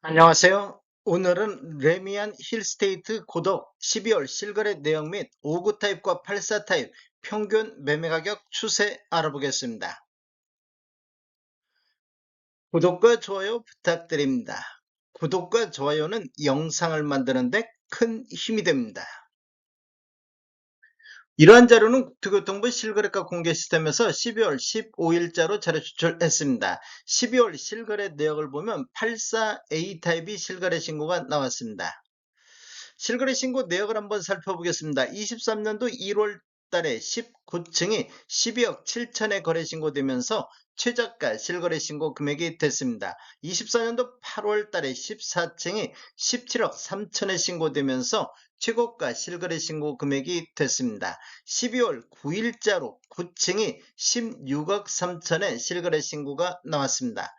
안녕하세요. 오늘은 레미안 힐스테이트 고덕 12월 실거래 내역 및 5구 타입과 84 타입 평균 매매 가격 추세 알아보겠습니다. 구독과 좋아요 부탁드립니다. 구독과 좋아요는 영상을 만드는데 큰 힘이 됩니다. 이러한 자료는 국토교통부 실거래가 공개 시스템에서 12월 15일자로 자료 추출했습니다. 12월 실거래 내역을 보면 84A 타입이 실거래 신고가 나왔습니다. 실거래 신고 내역을 한번 살펴보겠습니다. 23년도 1월 달에 19층이 12억 7천에 거래 신고되면서 최저가 실거래 신고 금액이 됐습니다. 24년도 8월 달에 14층이 17억 3천에 신고되면서 최고가 실거래 신고 금액이 됐습니다. 12월 9일자로 9층이 16억 3천에 실거래 신고가 나왔습니다.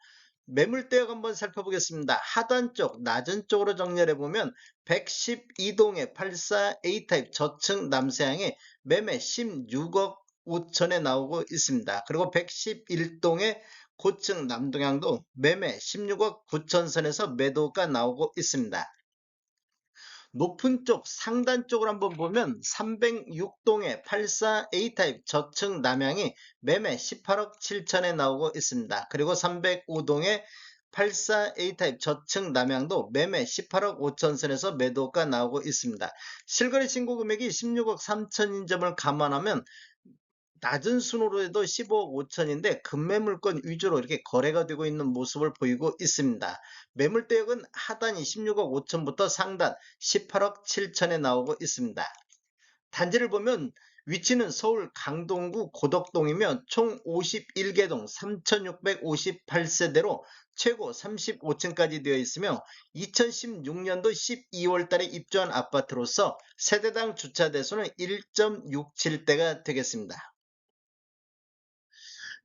매물대역 한번 살펴보겠습니다. 하단 쪽, 낮은 쪽으로 정렬해 보면 112동의 84A 타입 저층 남서향에 매매 16억 5천에 나오고 있습니다. 그리고 111동의 고층 남동향도 매매 16억 9천 선에서 매도가 나오고 있습니다. 높은 쪽 상단 쪽을 한번 보면 306동의 84A 타입 저층 남향이 매매 18억 7천에 나오고 있습니다. 그리고 305동의 84A 타입 저층 남향도 매매 18억 5천 선에서 매도가 나오고 있습니다. 실거래 신고 금액이 16억 3천인 점을 감안하면 낮은 순으로 해도 15억 5천인데 급매물권 위주로 이렇게 거래가 되고 있는 모습을 보이고 있습니다. 매물대역은 하단이 16억 5천부터 상단 18억 7천에 나오고 있습니다. 단지를 보면 위치는 서울 강동구 고덕동이며 총 51개 동 3658세대로 최고 35층까지 되어 있으며 2016년도 12월 달에 입주한 아파트로서 세대당 주차 대수는 1.67대가 되겠습니다.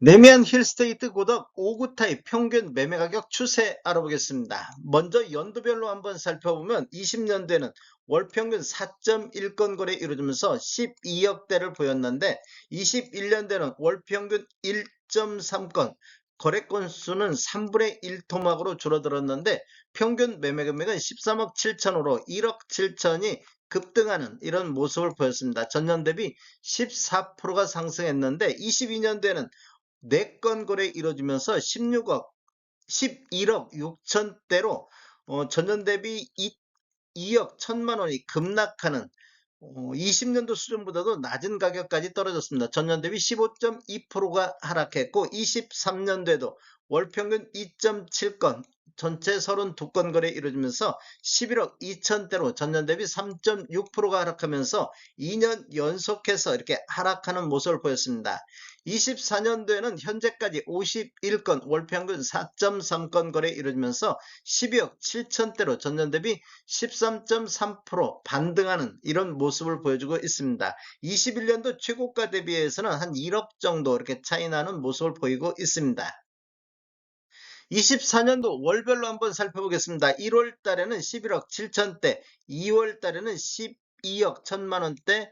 레미안 힐스테이트 고덕 5구 타입 평균 매매 가격 추세 알아보겠습니다. 먼저 연도별로 한번 살펴보면 20년대는 월 평균 4.1건 거래 이루어지면서 12억대를 보였는데 21년대는 월 평균 1.3건, 거래 건수는 3분의 1 토막으로 줄어들었는데 평균 매매 금액은 13억 7천으로 1억 7천이 급등하는 이런 모습을 보였습니다. 전년 대비 14%가 상승했는데 22년대는 4건 거래 이루어지면서 11억 6천대로 전년 대비 2억 1천만 원이 급락하는 20년도 수준보다도 낮은 가격까지 떨어졌습니다. 전년 대비 15.2%가 하락했고 23년도에도 월평균 2.7건, 전체 32건 거래 이루어지면서 11억 2천대로 전년 대비 3.6%가 하락하면서 2년 연속해서 이렇게 하락하는 모습을 보였습니다. 24년도에는 현재까지 51건, 월평균 4.3건 거래 이루어지면서 12억 7천대로 전년 대비 13.3% 반등하는 이런 모습을 보여주고 있습니다. 21년도 최고가 대비해서는 한 1억 정도 이렇게 차이 나는 모습을 보이고 있습니다. 24년도 월별로 한번 살펴보겠습니다. 1월 달에는 11억 7천대, 2월 달에는 12억 1천만 원대,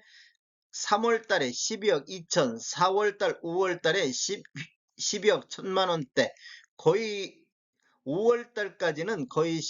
3월 달에 12억 2천, 4월 달, 5월 달에 12억 1천만 원대, 거의 5월 달까지는 거의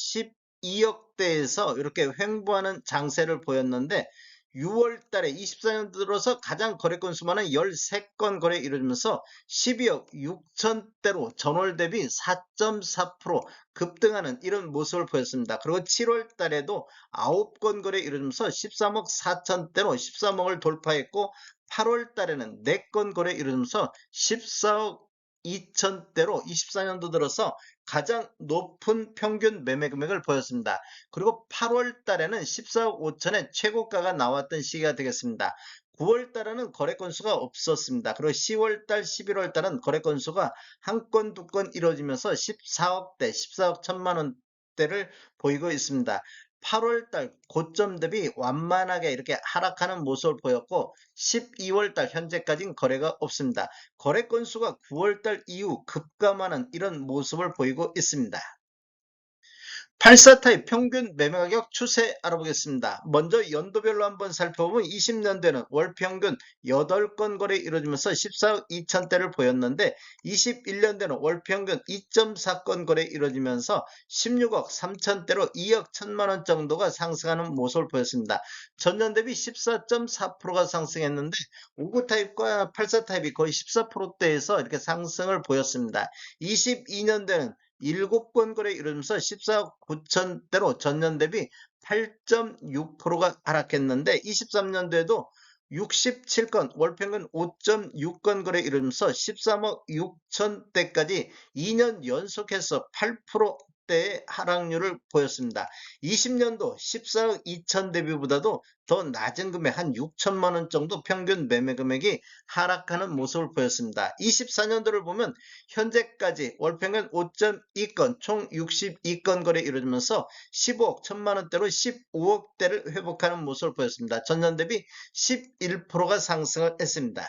12억대에서 이렇게 횡보하는 장세를 보였는데 6월 달에 24년 들어서 가장 거래 건수만은 13건 거래 이루어지면서 12억 6천대로 전월 대비 4.4% 급등하는 이런 모습을 보였습니다. 그리고 7월 달에도 9건 거래 이루어지면서 13억 4천대로 13억을 돌파했고 8월 달에는 4건 거래 이루어지면서 14억 2천대로 24년도 들어서 가장 높은 평균 매매 금액을 보였습니다. 그리고 8월 달에는 14억 5천의 최고가가 나왔던 시기가 되겠습니다. 9월 달에는 거래 건수가 없었습니다. 그리고 10월 달, 11월 달은 거래 건수가 한 건, 두 건 이루어지면서 14억대, 14억 1천만 원대를 보이고 있습니다. 8월 달 고점 대비 완만하게 이렇게 하락하는 모습을 보였고 12월 달 현재까지는 거래가 없습니다. 거래 건수가 9월 달 이후 급감하는 이런 모습을 보이고 있습니다. 84 타입 평균 매매 가격 추세 알아보겠습니다. 먼저 연도별로 한번 살펴보면 20년대는 월 평균 8건 거래 이루어지면서 14억 2천대를 보였는데 21년대는 월 평균 2.4건 거래 이루어지면서 16억 3천대로 2억 1천만 원 정도가 상승하는 모습을 보였습니다. 전년 대비 14.4%가 상승했는데 59 타입과 84 타입이 거의 14%대에서 이렇게 상승을 보였습니다. 22년대는 7건 거래 이루면서 14억 9천대로 전년 대비 8.6%가 하락했는데 23년도에도 67건 월평균 5.6건 거래 이루면서 13억 6천대까지 2년 연속해서 8%대의 하락률을 보였습니다. 20년도 14억 2천 대비보다도 더 낮은 금액 한 6천만 원 정도 평균 매매 금액이 하락하는 모습을 보였습니다. 24년도를 보면 현재까지 월평균 5.2건 총 62건 거래 이루어지면서 15억 1천만 원대로 15억대를 회복하는 모습을 보였습니다. 전년 대비 11%가 상승을 했습니다.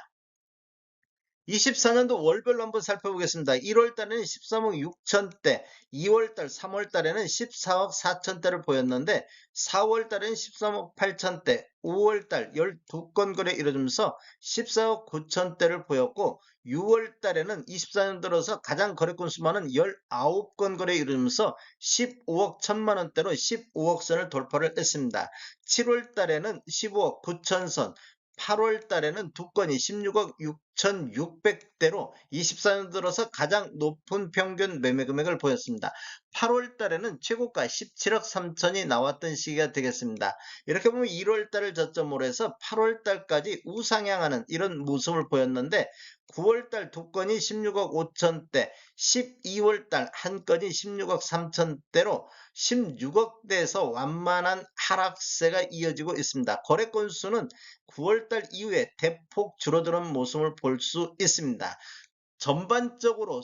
24년도 월별로 한번 살펴보겠습니다. 1월 달에는 13억 6천대, 2월 달, 3월 달에는 14억 4천대를 보였는데 4월 달에는 13억 8천대, 5월 달 12건 거래 이루어지면서 14억 9천대를 보였고 6월 달에는 24년 들어서 가장 거래 건수 많은 19건 거래 이루어지면서 15억 1천만 원대로 15억 선을 돌파를 했습니다. 7월 달에는 15억 9천 선, 8월 달에는 두 건이 16억 6,600대로 24년 들어서 가장 높은 평균 매매 금액을 보였습니다. 8월 달에는 최고가 17억 3천이 나왔던 시기가 되겠습니다. 이렇게 보면 1월 달을 저점으로 해서 8월 달까지 우상향하는 이런 모습을 보였는데 9월 달 두 건이 16억 5천대, 12월 달 한 건이 16억 3천대로 16억대에서 완만한 하락세가 이어지고 있습니다. 거래 건수는 9월달 이후에 대폭 줄어드는 모습을 볼 수 있습니다. 전반적으로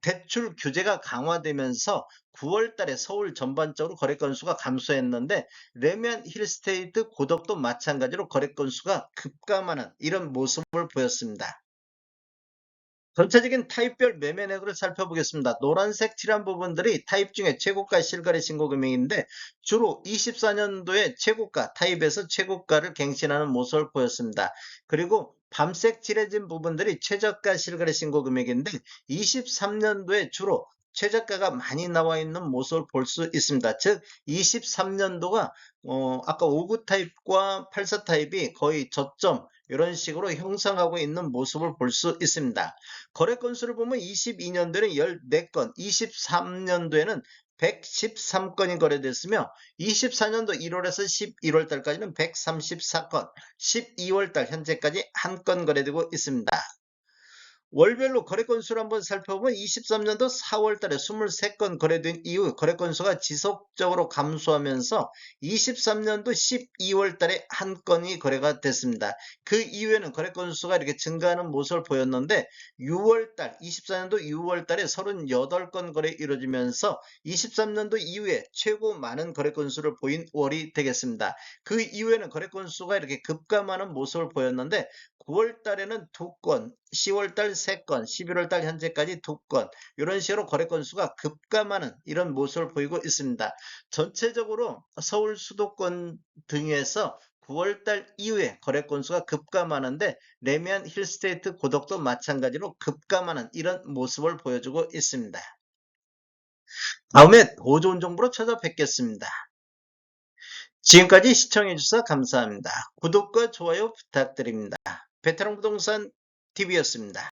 대출 규제가 강화되면서 9월달에 서울 전반적으로 거래 건수가 감소했는데 레미안 힐스테이트 고덕도 마찬가지로 거래 건수가 급감하는 이런 모습을 보였습니다. 전체적인 타입별 매매 내역을 살펴보겠습니다. 노란색 칠한 부분들이 타입 중에 최고가 실거래 신고 금액인데 주로 24년도에 최고가 타입에서 최고가를 갱신하는 모습을 보였습니다. 그리고 밤색 칠해진 부분들이 최저가 실거래 신고 금액인데 23년도에 주로 최저가가 많이 나와 있는 모습을 볼 수 있습니다. 즉 23년도가 아까 59 타입과 84 타입이 거의 저점 이런 식으로 형성하고 있는 모습을 볼 수 있습니다. 거래 건수를 보면 22년도에는 14건, 23년도에는 113건이 거래됐으며 24년도 1월에서 11월 달까지는 134건, 12월 달 현재까지 한 건 거래되고 있습니다. 월별로 거래 건수를 한번 살펴보면 23년도 4월 달에 23건 거래된 이후 거래 건수가 지속적으로 감소하면서 23년도 12월 달에 한 건이 거래가 됐습니다. 그 이후에는 거래 건수가 이렇게 증가하는 모습을 보였는데 6월 달, 24년도 6월 달에 38건 거래 이루어지면서 23년도 이후에 최고 많은 거래 건수를 보인 월이 되겠습니다. 그 이후에는 거래 건수가 이렇게 급감하는 모습을 보였는데 9월 달에는 2건, 10월 달 3건, 11월 달 현재까지 2건 이런 식으로 거래 건수가 급감하는 이런 모습을 보이고 있습니다. 전체적으로 서울 수도권 등에서 9월 달 이후에 거래 건수가 급감하는데 레미안 힐스테이트 고덕도 마찬가지로 급감하는 이런 모습을 보여주고 있습니다. 다음에 더 좋은 정보로 찾아뵙겠습니다. 지금까지 시청해주셔서 감사합니다. 구독과 좋아요 부탁드립니다. 베테랑 부동산 TV였습니다.